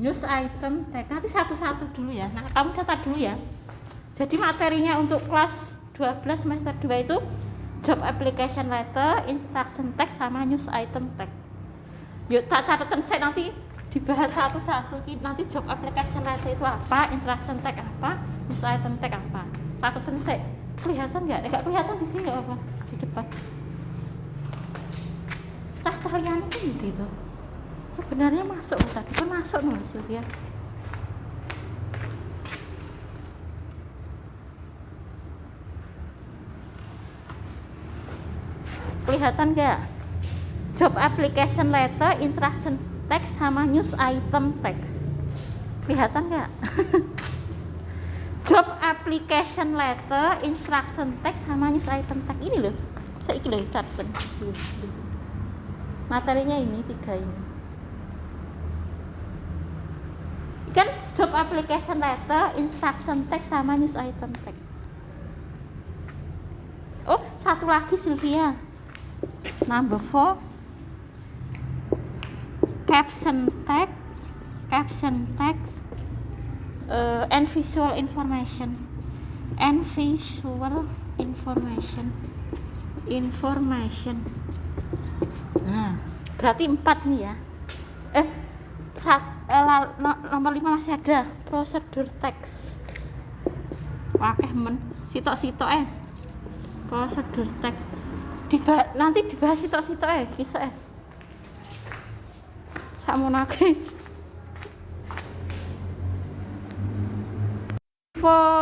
news item tag. Nanti satu-satu dulu ya. Nah, kamu catat dulu ya. Jadi materinya untuk kelas 12 semester 2 itu job application letter, instruction tag sama news item tag. Yuk tak catatan saya nanti dibahas satu-satu. Nanti job application letter itu apa, instruction tag apa, news item tag apa. Catatan saya. Kelihatan nggak? Nggak kelihatan di sini nggak apa di depan. Cahayanya gitu. Sebenarnya masuk tadi kan masuk nih Sylvia. Kelihatan nggak? Job application letter, instruction text sama news item text. Kelihatan nggak? Job application letter, instruction text sama news item text ini loh. Saya iki loh catat. Materinya ini 3 ini. Kan job application letter, instruction text sama news item text. Oh, satu lagi Sylvia. Number 4. Caption text and visual information. Nah, berarti 4 nih ya. Nomor 5 masih ada prosedur teks. Wakeh men sitok-sitok prosedur teks. Nanti dibahas sitok-sitok kisah samonake. For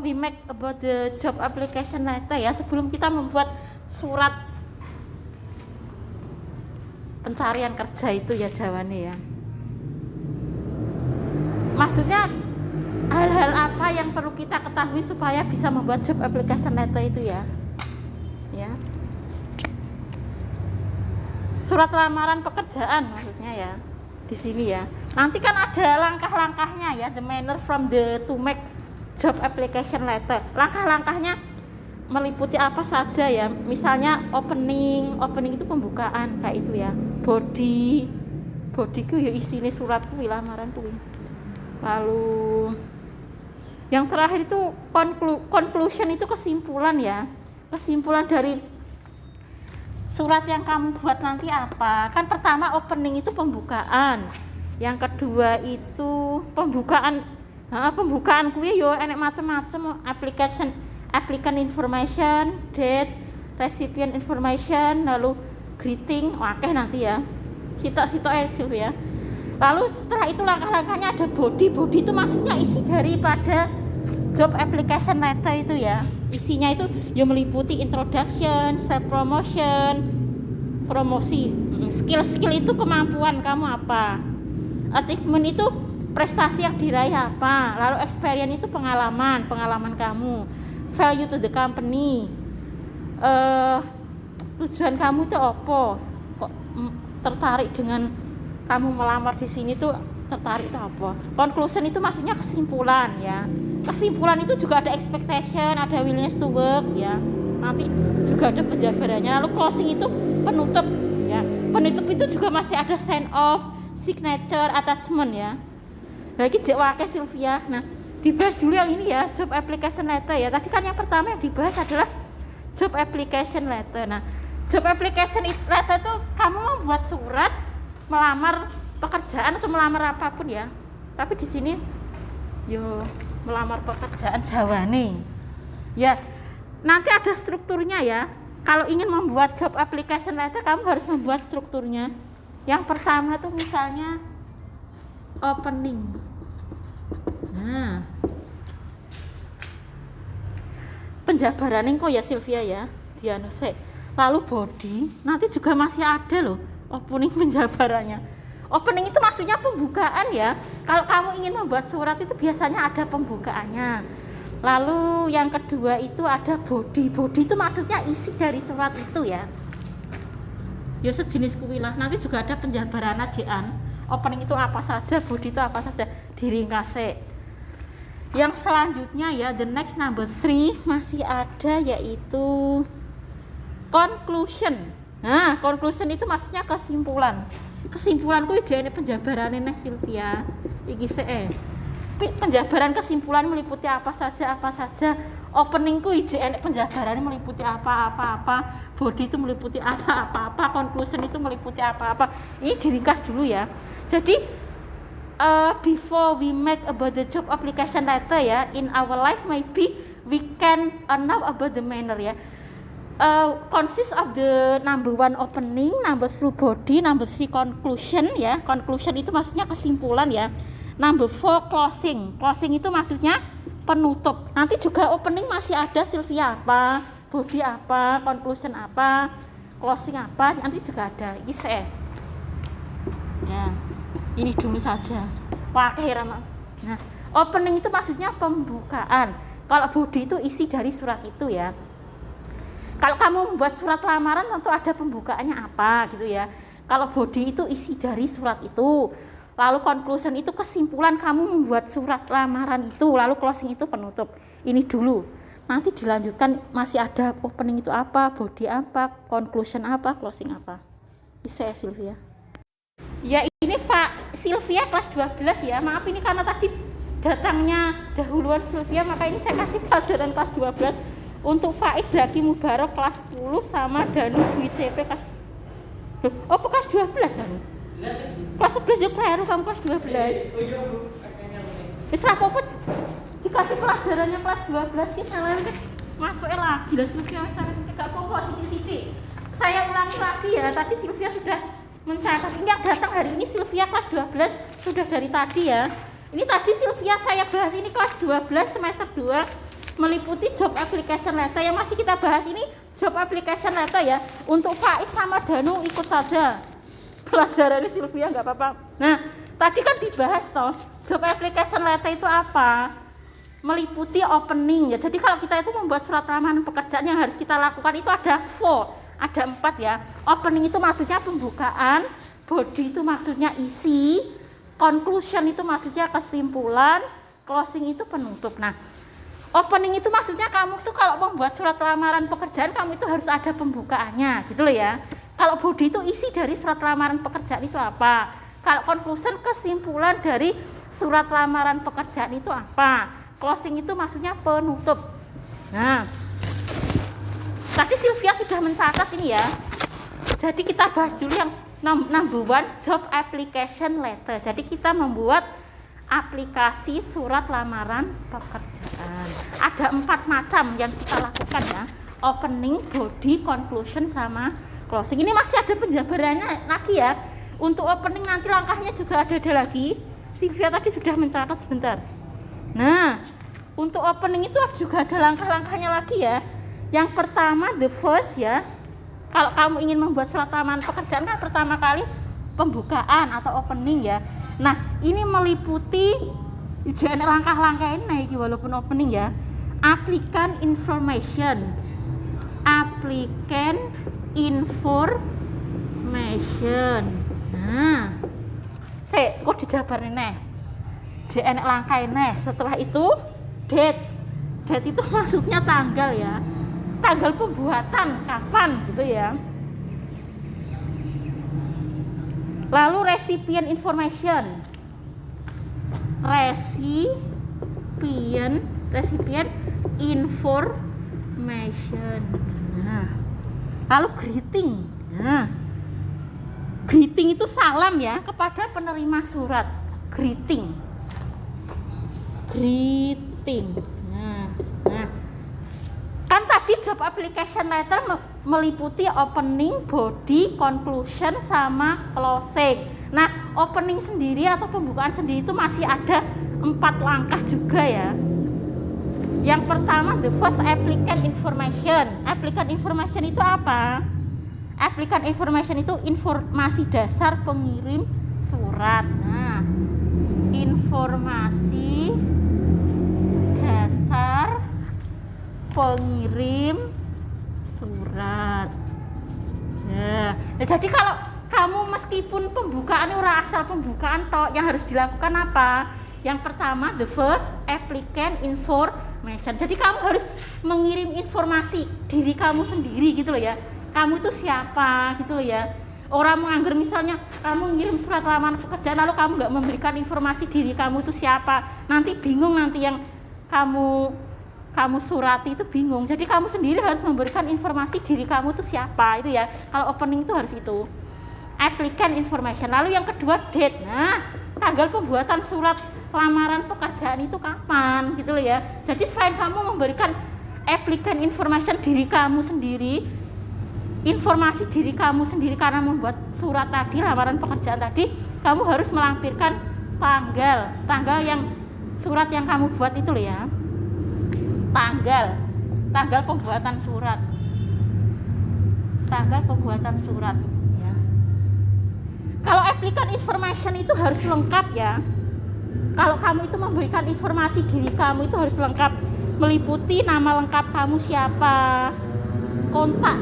we make about the job application letter ya, sebelum kita membuat surat pencarian kerja itu ya jawabannya ya. Maksudnya hal-hal apa yang perlu kita ketahui supaya bisa membuat job application letter itu ya. Ya. Surat lamaran pekerjaan maksudnya ya. Di sini ya. Nanti kan ada langkah-langkahnya ya, the manner from the to make job application letter. Langkah-langkahnya meliputi apa saja ya. Misalnya opening itu pembukaan kayak itu ya. Body ku ya isine surat kuwi lamaran kuwi. Lalu yang terakhir itu conclusion itu kesimpulan ya. Kesimpulan dari surat yang kamu buat nanti apa? Kan pertama opening itu pembukaan. Yang kedua itu pembukaan kuwi yo enek macam-macam applicant information, date, recipient information, lalu greeting, akeh nanti ya. Sitok-sitok Sylvia. Lalu setelah itu langkah-langkahnya ada body itu maksudnya isi daripada job application letter itu ya. Isinya itu ya meliputi introduction, self promotion, promosi, skill itu kemampuan kamu apa, achievement itu prestasi yang diraih apa, lalu experience itu pengalaman kamu, value to the company, tujuan kamu itu apa, kok tertarik dengan kamu melamar di sini tuh tertarik itu apa. Conclusion itu maksudnya kesimpulan ya. Kesimpulan itu juga ada expectation, ada willingness to work ya. Nanti juga ada penjabarannya. Lalu closing itu penutup ya. Penutup itu juga masih ada sign off, signature, attachment ya. Lagi jek wake Sylvia. Nah, dibahas dulu yang ini ya, job application letter ya. Tadi kan yang pertama yang dibahas adalah job application letter. Nah, job application letter itu kamu membuat surat melamar pekerjaan atau melamar apapun ya. Tapi di sini yo melamar pekerjaan jawane. Ya, nanti ada strukturnya ya. Kalau ingin membuat job application letter kamu harus membuat strukturnya. Yang pertama tuh misalnya opening. Nah, penjabaran kok ya Sylvia ya. Dianose. Lalu body, nanti juga masih ada loh opening penjabarannya. Opening itu maksudnya pembukaan ya. Kalau kamu ingin membuat surat itu biasanya ada pembukaannya. Lalu yang kedua itu ada body itu maksudnya isi dari surat itu ya. Ya sejenis kuwi lah. Nanti juga ada penjabaran ajian. Opening itu apa saja, body itu apa saja, diringkase. Yang selanjutnya ya, the next number 3 masih ada yaitu conclusion. Nah, conclusion itu maksudnya kesimpulan. Kesimpulan kuwi jane penjabarane neh Sylvia. Iki sik. Penjabaran kesimpulan meliputi apa saja. Opening kuwi jane penjabarannya meliputi apa. Body itu meliputi apa. Conclusion itu meliputi apa. Ini diringkas dulu ya. Jadi before we make about the job application letter ya, in our life maybe we can know about the manner ya. Consists of the number 1 opening, number 2 body, number 3 conclusion ya. Conclusion itu maksudnya kesimpulan ya. Number 4 closing. Closing itu maksudnya penutup. Nanti juga opening masih ada Sylvia apa, body apa, conclusion apa, closing apa, nanti juga ada. Ini saya. Ya. Ini dulu saja. Wah, keheraman. Nah, opening itu maksudnya pembukaan. Kalau body itu isi dari surat itu ya. Kalau kamu membuat surat lamaran tentu ada pembukaannya apa gitu ya. Kalau body itu isi dari surat itu. Lalu conclusion itu kesimpulan kamu membuat surat lamaran itu. Lalu closing itu penutup. Ini dulu. Nanti dilanjutkan masih ada opening itu apa, body apa, conclusion apa, closing apa. Bisa ya Sylvia. Ya ini Pak Sylvia kelas 12 ya. Maaf ini karena tadi datangnya dahuluan Sylvia, maka ini saya kasih pelajaran kelas 12. Untuk Faiz Zaki Mubarok kelas 10 sama Danu BCP kelas kelas 12 kan? Kelas 11 juga baru kamu kelas 12. Wis rapopo dikasih pelajarannya kelas 12 ki salahnya masuknya lagi lah Sylvia wis gak apa-apa sithik-sithik. Saya ulangi lagi ya, tadi Sylvia sudah mencatat. Ini yang datang hari ini Sylvia kelas 12 sudah dari tadi ya. Ini tadi Sylvia saya bahas ini kelas 12 semester 2 meliputi job application letter. Yang masih kita bahas ini job application letter ya. Untuk Faiz sama Danu ikut saja pelajarannya Sylvia nggak apa-apa. Nah tadi kan dibahas toh job application letter itu apa, meliputi opening ya. Jadi kalau kita itu membuat surat lamaran pekerjaan yang harus kita lakukan itu ada 4 ya. Opening itu maksudnya pembukaan, body itu maksudnya isi, conclusion itu maksudnya kesimpulan, closing itu penutup. Nah opening itu maksudnya kamu tuh kalau membuat surat lamaran pekerjaan kamu itu harus ada pembukaannya gitu loh ya. Kalau body itu isi dari surat lamaran pekerjaan itu apa. Kalau conclusion kesimpulan dari surat lamaran pekerjaan itu apa. Closing itu maksudnya penutup. Nah tadi Sylvia sudah mencatat ini ya. Jadi kita bahas dulu yang number 1 job application letter. Jadi kita membuat aplikasi surat lamaran pekerjaan. Ada 4 macam yang kita lakukan ya. Opening, body, conclusion, sama closing. Ini masih ada penjabarannya lagi ya. Untuk opening nanti langkahnya juga ada lagi. Sylvia tadi sudah mencatat sebentar. Nah, untuk opening itu juga ada langkah-langkahnya lagi ya. Yang pertama the first ya. Kalau kamu ingin membuat surat lamaran pekerjaan kan pertama kali pembukaan atau opening ya. Nah, ini meliputi langkah-langkah ini walaupun opening ya. Applicant information. Nah, kok dijabar nih. JN langkah ini. Setelah itu date. Date itu maksudnya tanggal ya. Tanggal pembuatan kapan gitu ya. Lalu recipient information. Recipient information. Nah, lalu greeting. Nah, greeting itu salam ya kepada penerima surat. Greeting. Nah. Kan tadi job application letter meliputi opening, body, conclusion, sama closing. Nah, opening sendiri atau pembukaan sendiri itu masih ada 4 langkah juga ya. Yang pertama the first applicant information. Applicant information itu apa? Applicant information itu informasi dasar pengirim surat. Nah, informasi dasar pengirim surat. Nah, jadi kalau kamu meskipun pembukaan ora asal pembukaan toh, yang harus dilakukan apa? Yang pertama the first applicant information. Jadi kamu harus mengirim informasi diri kamu sendiri gitu loh ya. kamu itu siapa gitu loh ya. Orang menganggur misalnya kamu ngirim surat lamaran pekerjaan lalu kamu nggak memberikan informasi diri kamu itu siapa, nanti bingung, nanti yang kamu surati itu bingung. Jadi kamu sendiri harus memberikan informasi diri kamu itu siapa itu ya. Kalau opening itu harus itu. Applicant information. Lalu yang kedua date. Nah, tanggal pembuatan surat lamaran pekerjaan itu kapan gitu loh ya. Jadi selain kamu memberikan applicant information diri kamu sendiri, informasi diri kamu sendiri karena membuat surat tadi, lamaran pekerjaan tadi, kamu harus melampirkan tanggal yang surat yang kamu buat itu loh ya. Tanggal pembuatan surat. Tanggal pembuatan surat ya. Kalau applicant information itu harus lengkap ya. Kalau kamu itu memberikan informasi diri kamu itu harus lengkap, meliputi nama lengkap kamu siapa, kontak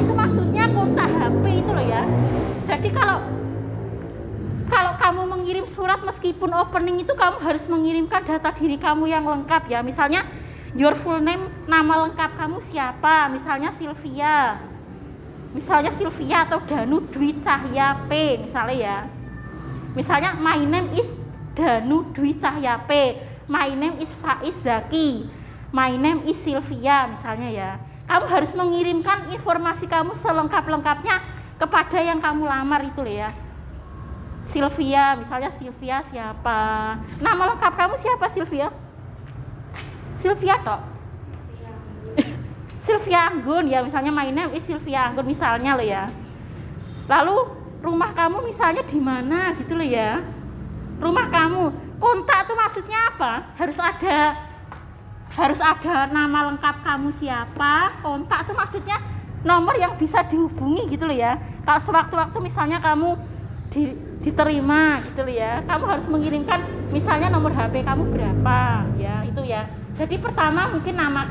itu maksudnya kontak HP itu loh ya. Jadi kalau kamu mengirim surat meskipun opening itu kamu harus mengirimkan data diri kamu yang lengkap ya. Misalnya your full name, nama lengkap kamu siapa, misalnya Sylvia atau Danu Dwi Cahya P misalnya ya. Misalnya my name is Danu Dwi Cahya P, my name is Faiz Zaki, my name is Sylvia misalnya ya. Kamu harus mengirimkan informasi kamu selengkap-lengkapnya kepada yang kamu lamar itu loh ya. Sylvia, misalnya Sylvia siapa, nama lengkap kamu siapa Sylvia? Sylvia toh? Sylvia Anggun ya, misalnya my name is Sylvia Anggun misalnya loh ya. Lalu rumah kamu misalnya di mana gitu loh ya. Rumah kamu, kontak tuh maksudnya apa? Harus ada nama lengkap kamu siapa, kontak tuh maksudnya nomor yang bisa dihubungi gitu loh ya. Kalau sewaktu-waktu misalnya kamu diterima gitu loh ya, kamu harus mengirimkan misalnya nomor HP kamu berapa ya, itu ya. Jadi pertama mungkin nama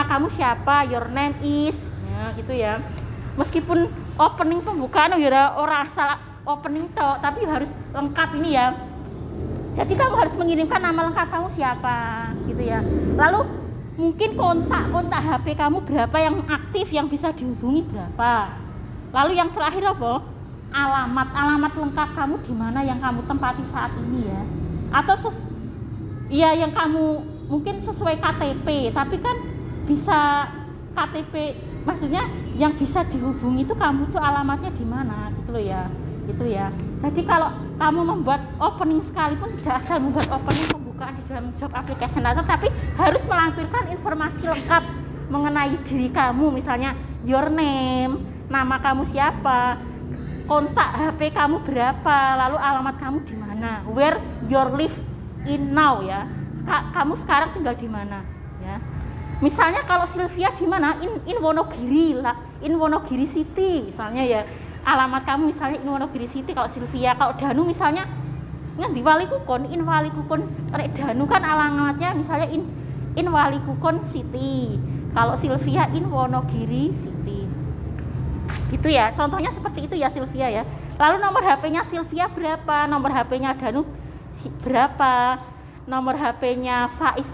kamu siapa, your name is ya gitu ya. Meskipun opening pembukaan ya orang asal opening tok, tapi harus lengkap ini ya. Jadi kamu harus mengirimkan nama lengkap kamu siapa gitu ya. Lalu mungkin kontak HP kamu berapa yang aktif, yang bisa dihubungi berapa. Lalu yang terakhir apa? Alamat lengkap kamu di mana yang kamu tempati saat ini ya. Atau yang kamu mungkin sesuai KTP, tapi kan bisa KTP maksudnya yang bisa dihubungi itu kamu tuh alamatnya di mana gitu loh ya. Gitu ya. Jadi kalau kamu membuat opening sekalipun tidak asal membuat opening pembukaan di dalam job application letter, tapi harus melampirkan informasi lengkap mengenai diri kamu, misalnya your name, nama kamu siapa, kontak HP kamu berapa, lalu alamat kamu di mana, where you live in now ya. Kamu sekarang tinggal di mana ya. Misalnya kalau Sylvia di mana, in Wonogiri City misalnya ya. Alamat kamu misalnya in Wonogiri City kalau Sylvia. Kalau Danu misalnya di Walikukon, in Walikukon. Kalau Danu kan alamatnya misalnya in Walikukon City. Kalau Sylvia in Wonogiri City. Gitu ya. Contohnya seperti itu ya Sylvia ya. Lalu nomor HP-nya Sylvia berapa? Nomor HP-nya Danu berapa? Nomor HP-nya Faiz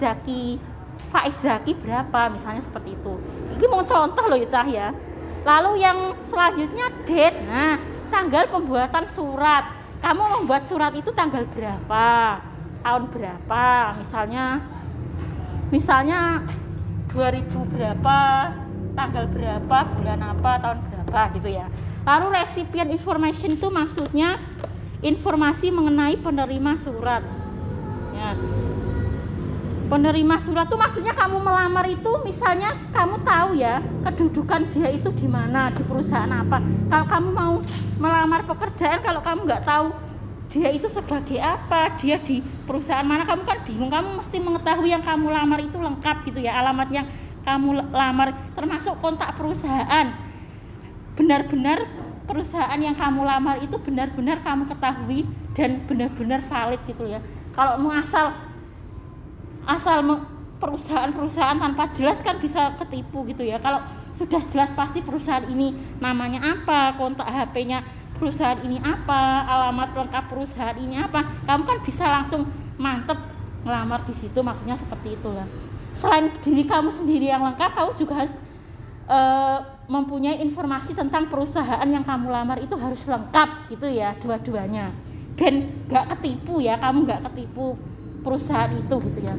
Zaki berapa? Misalnya seperti itu. Ini mau contoh loh ya Cah ya. Lalu yang selanjutnya date. Nah, tanggal pembuatan surat. Kamu membuat surat itu tanggal berapa? Tahun berapa? Misalnya 2000 berapa? Tanggal berapa? Bulan apa? Tahun berapa gitu ya. Lalu recipient information itu maksudnya informasi mengenai penerima surat. Ya. Penerima surat itu maksudnya kamu melamar itu misalnya kamu tahu ya kedudukan dia itu di mana, di perusahaan apa. Kalau kamu mau melamar pekerjaan, kalau kamu nggak tahu dia itu sebagai apa, dia di perusahaan mana, kamu kan bingung. Kamu mesti mengetahui yang kamu lamar itu lengkap gitu ya, alamat yang kamu lamar termasuk kontak perusahaan. Benar-benar perusahaan yang kamu lamar itu benar-benar kamu ketahui dan benar-benar valid gitu ya. Kalau mau asal perusahaan tanpa jelas kan bisa ketipu gitu ya. Kalau sudah jelas pasti perusahaan ini namanya apa, kontak HP-nya perusahaan ini apa, alamat lengkap perusahaan ini apa, kamu kan bisa langsung mantep ngelamar di situ. Maksudnya seperti itu ya. Selain diri kamu sendiri yang lengkap, kamu juga harus mempunyai informasi tentang perusahaan yang kamu lamar itu harus lengkap gitu ya, dua-duanya. Dan nggak ketipu ya, kamu nggak ketipu perusahaan itu gitu ya,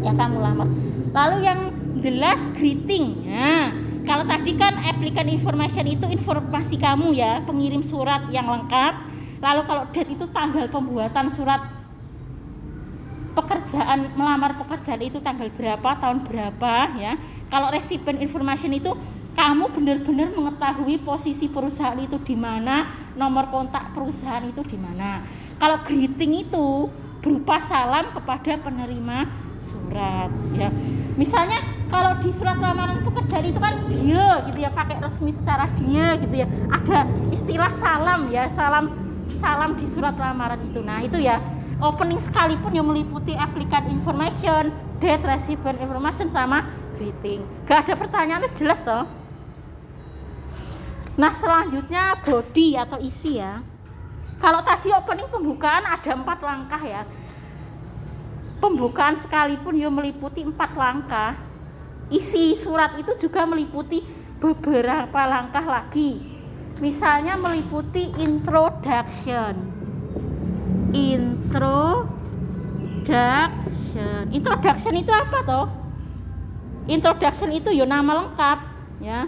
yang kamu lamar. Lalu yang the last greeting. Nah, kalau tadi kan applicant information itu informasi kamu ya, pengirim surat yang lengkap. Lalu kalau date itu tanggal pembuatan surat pekerjaan, melamar pekerjaan itu tanggal berapa, tahun berapa ya. Kalau recipient information itu kamu benar-benar mengetahui posisi perusahaan itu di mana, nomor kontak perusahaan itu di mana. Kalau greeting itu berupa salam kepada penerima surat ya. Misalnya kalau di surat lamaran pekerjaan itu kan dia gitu ya, pakai resmi secara dia gitu ya. Ada istilah salam ya, salam di surat lamaran itu. Nah, itu ya opening sekalipun yang meliputi applicant information, date, recipient information sama greeting. Gak ada pertanyaan, jelas toh. Nah, selanjutnya body atau isi ya. Kalau tadi opening pembukaan ada 4 langkah ya. Pembukaan sekalipun yang meliputi 4 langkah. Isi surat itu juga meliputi beberapa langkah lagi. Misalnya meliputi introduction. Introduction itu apa toh? Introduction itu ya nama lengkap ya.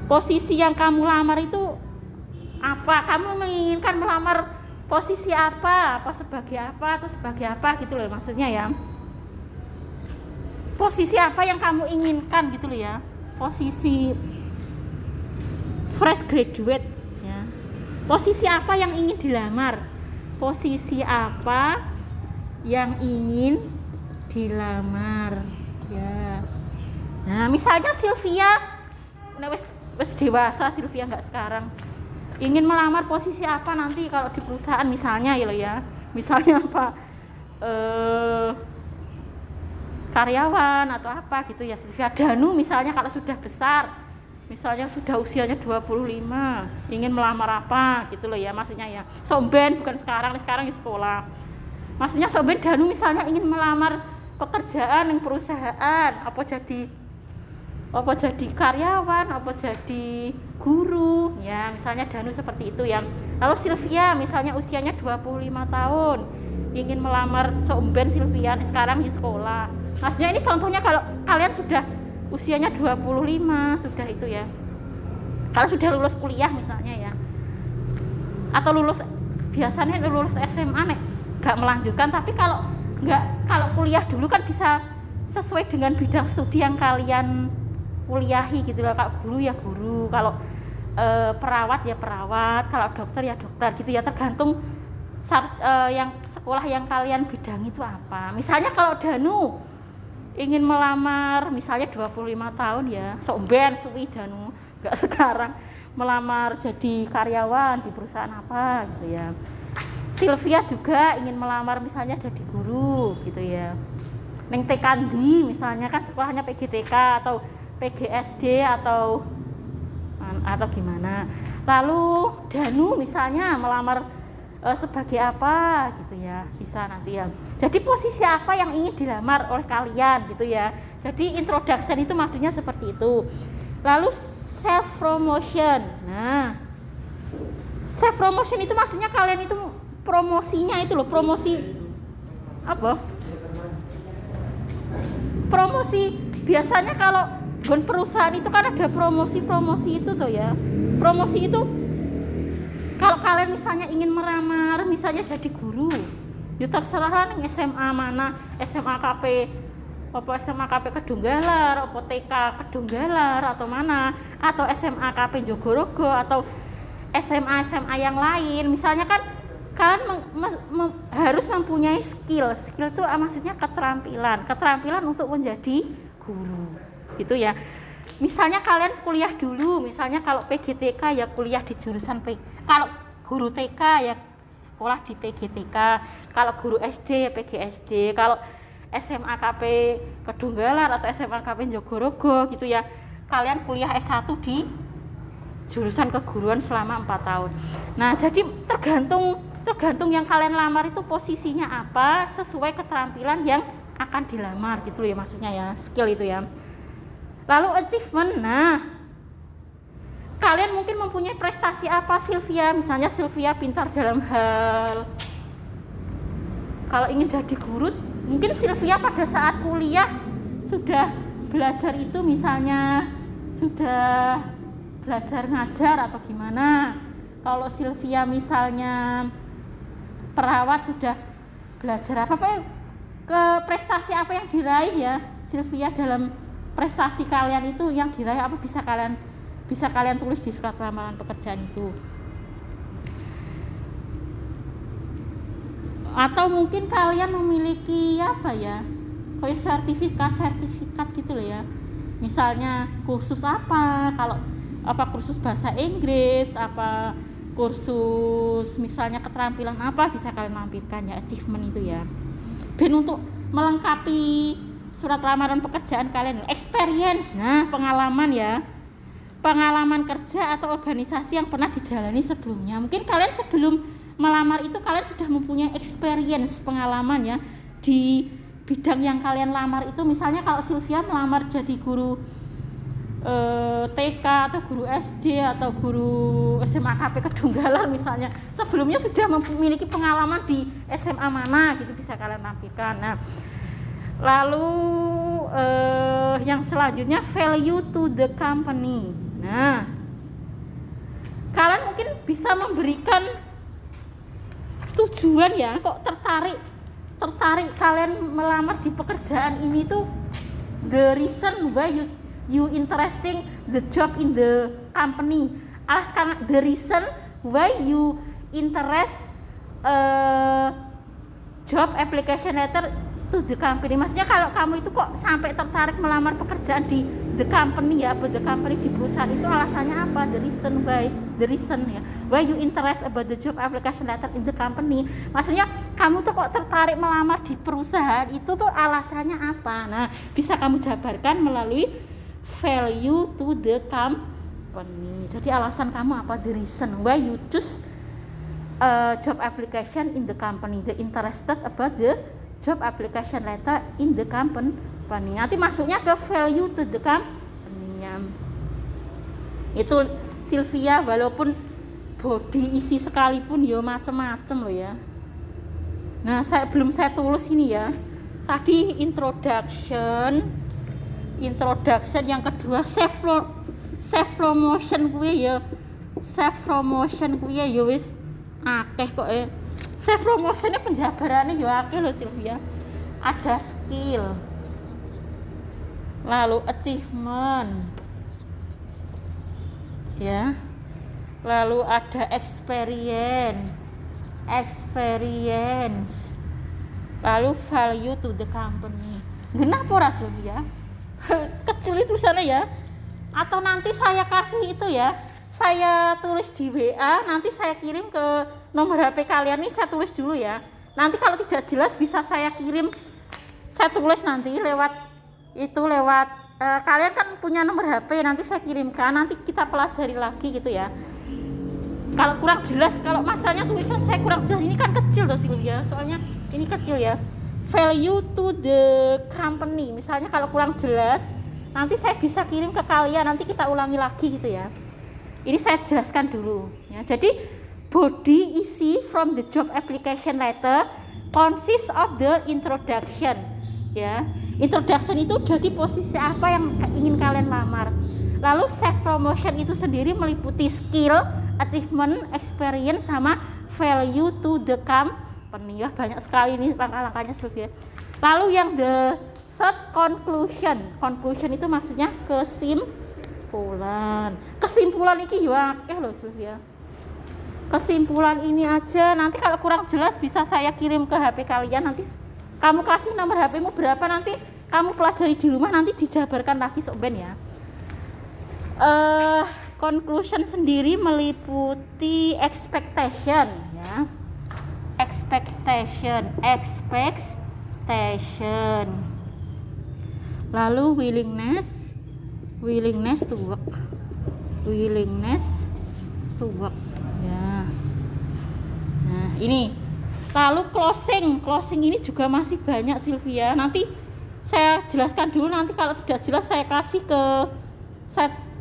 Posisi yang kamu lamar itu apa? Kamu menginginkan melamar posisi apa? Apa sebagai apa atau sebagai apa gitu loh maksudnya ya. Posisi apa yang kamu inginkan gitu loh ya. Posisi fresh graduate ya. Posisi apa yang ingin dilamar? Posisi apa yang ingin dilamar ya. Nah, misalnya Sylvia wes dewasa, Sylvia nggak sekarang, ingin melamar posisi apa nanti kalau di perusahaan misalnya ya lo ya. Misalnya apa, karyawan atau apa gitu ya Sylvia. Danu misalnya kalau sudah besar, misalnya sudah usianya 25, ingin melamar apa gitu loh ya maksudnya ya. Somben bukan sekarang di sekolah. Maksudnya Somben Danu misalnya ingin melamar pekerjaan yang perusahaan, apa jadi karyawan, apa jadi guru ya, misalnya Danu seperti itu ya. Lalu Sylvia misalnya usianya 25 tahun, ingin melamar Somben Sylvia sekarang di sekolah. Maksudnya ini contohnya kalau kalian sudah usianya 25 sudah itu ya. Kalau sudah lulus kuliah misalnya ya. Atau biasanya lulus SMA nek gak melanjutkan, tapi kalau kuliah dulu kan bisa sesuai dengan bidang studi yang kalian kuliahi gitu loh. Kalau guru ya guru, kalau perawat ya perawat, kalau dokter ya dokter gitu ya, tergantung yang sekolah yang kalian bidang itu apa. Misalnya kalau Danu ingin melamar misalnya 25 tahun ya, Somben suwi Danu enggak sekarang, melamar jadi karyawan di perusahaan apa gitu ya. Sylvia juga ingin melamar misalnya jadi guru gitu ya. Neng Tekandi misalnya kan sekolahnya PGTK atau PGSD atau gimana. Lalu Danu misalnya melamar sebagai apa gitu ya, bisa nanti ya. Jadi posisi apa yang ingin dilamar oleh kalian gitu ya. Jadi introduction itu maksudnya seperti itu. Lalu self promotion. Nah, self promotion itu maksudnya kalian itu promosinya itu loh, promosi apa? Promosi biasanya kalau perusahaan itu kan ada promosi itu tuh ya. Promosi itu kalau kalian misalnya ingin melamar misalnya jadi guru, ya terserah lah nih SMA mana, SMA KP apa SMA KP Kedunggalar, apa TK Kedunggalar atau mana, atau SMA KP Jogorogo atau SMA yang lain. Misalnya kan kalian harus mempunyai skill itu maksudnya keterampilan untuk menjadi guru gitu ya. Misalnya kalian kuliah dulu, misalnya kalau PGTK ya kuliah di jurusan kalau guru TK ya sekolah di PGTK, kalau guru SD ya PGSD, kalau SMA KP Kedunggalar atau SMA KP Jogorogo gitu ya, kalian kuliah S1 di jurusan keguruan selama 4 tahun. Nah, jadi tergantung yang kalian lamar itu posisinya apa, sesuai keterampilan yang akan dilamar gitu ya maksudnya ya, skill itu ya. Lalu achievement, nah kalian mungkin mempunyai prestasi apa Sylvia, misalnya Sylvia pintar dalam hal, kalau ingin jadi guru mungkin Sylvia pada saat kuliah sudah belajar itu, misalnya sudah belajar ngajar atau gimana. Kalau Sylvia misalnya perawat sudah belajar apa, ke prestasi apa yang diraih ya Sylvia dalam prestasi kalian itu yang diraih apa, bisa kalian tulis di surat lamaran pekerjaan itu. Atau mungkin kalian memiliki apa ya, kayak sertifikat gitu loh ya, misalnya kursus apa, kalau apa kursus bahasa Inggris, apa kursus misalnya keterampilan apa, bisa kalian lampirkan ya, achievement itu ya, ben untuk melengkapi surat lamaran pekerjaan kalian. Experience, nah pengalaman ya, pengalaman kerja atau organisasi yang pernah dijalani sebelumnya. Mungkin kalian sebelum melamar itu kalian sudah mempunyai experience, pengalaman ya di bidang yang kalian lamar itu. Misalnya kalau Sylvia melamar jadi guru TK atau guru SD atau guru SMA KP Kedunggalan misalnya, sebelumnya sudah memiliki pengalaman di SMA mana gitu, bisa kalian tampilkan. Nah, lalu yang selanjutnya value to the company. Nah, kalian mungkin bisa memberikan tujuan ya, kok tertarik kalian melamar di pekerjaan ini tuh, the reason why you interesting the job in the company. Karena the reason why you interest job application letter to the company. Maksudnya kalau kamu itu kok sampai tertarik melamar pekerjaan di the company ya, the company di perusahaan itu, alasannya apa? The reason ya, why you interest about the job application letter in the company. Maksudnya kamu tuh kok tertarik melamar di perusahaan itu tuh alasannya apa? Nah, bisa kamu jabarkan melalui value to the company. Jadi alasan kamu apa? The reason why you choose job application in the company, the interested about the job application letter in the company. Nanti masuknya ke value to the company. Itu Sylvia, walaupun body isi sekalipun ya macam-macam loh ya. Nah, belum saya tulis ini ya. Tadi introduction, yang kedua self promotion kuwi ya. Self promotion kuwi ya wis akeh kok ya. Self promotionnya penjabarannya ya akeh lho Sylvia. Ada skill, lalu achievement ya, lalu ada experience, lalu value to the company. Kenapa ora Sylvia? Kecil itu tulisannya ya, atau nanti saya kasih itu ya, saya tulis di WA, nanti saya kirim ke nomor HP kalian nih, saya tulis dulu ya. Nanti kalau tidak jelas bisa saya kirim, saya tulis nanti lewat kalian kan punya nomor HP, nanti saya kirimkan, nanti kita pelajari lagi gitu ya. Kalau kurang jelas, kalau masalahnya tulisan saya kurang jelas, ini kan kecil loh Sylvia, soalnya ini kecil ya. Value to the company, misalnya kalau kurang jelas, nanti saya bisa kirim ke kalian, nanti kita ulangi lagi gitu ya. Ini saya jelaskan dulu ya. Jadi body isi from the job application letter consists of the introduction ya. Introduction itu jadi posisi apa yang ingin kalian lamar. Lalu self promotion itu sendiri meliputi skill, achievement, experience, sama value to the company. Ya, banyak sekali ini langkah-langkahnya Sylvia. Lalu yang the third conclusion itu maksudnya kesimpulan iki yo akeh loh Sylvia. Kesimpulan ini aja, nanti kalau kurang jelas bisa saya kirim ke HP kalian, nanti kamu kasih nomor HP-mu berapa, nanti kamu pelajari di rumah, nanti dijabarkan lagi sok ben ya. Conclusion sendiri meliputi expectation ya. Expectation. Lalu willingness to work ya. Nah, ini. Lalu closing ini juga masih banyak Sylvia. Nanti saya jelaskan dulu, nanti kalau tidak jelas saya kasih ke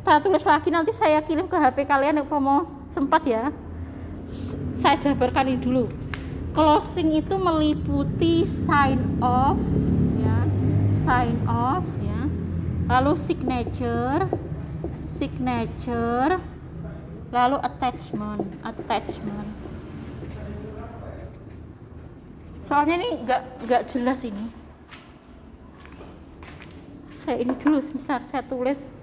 kita tulis lagi, nanti saya kirim ke HP kalian kalau mau sempat ya. Saya jabarkan ini dulu. Closing itu meliputi sign off ya, sign off ya, lalu signature, lalu attachment. Soalnya ini nggak jelas ini. Saya ini dulu sebentar, saya tulis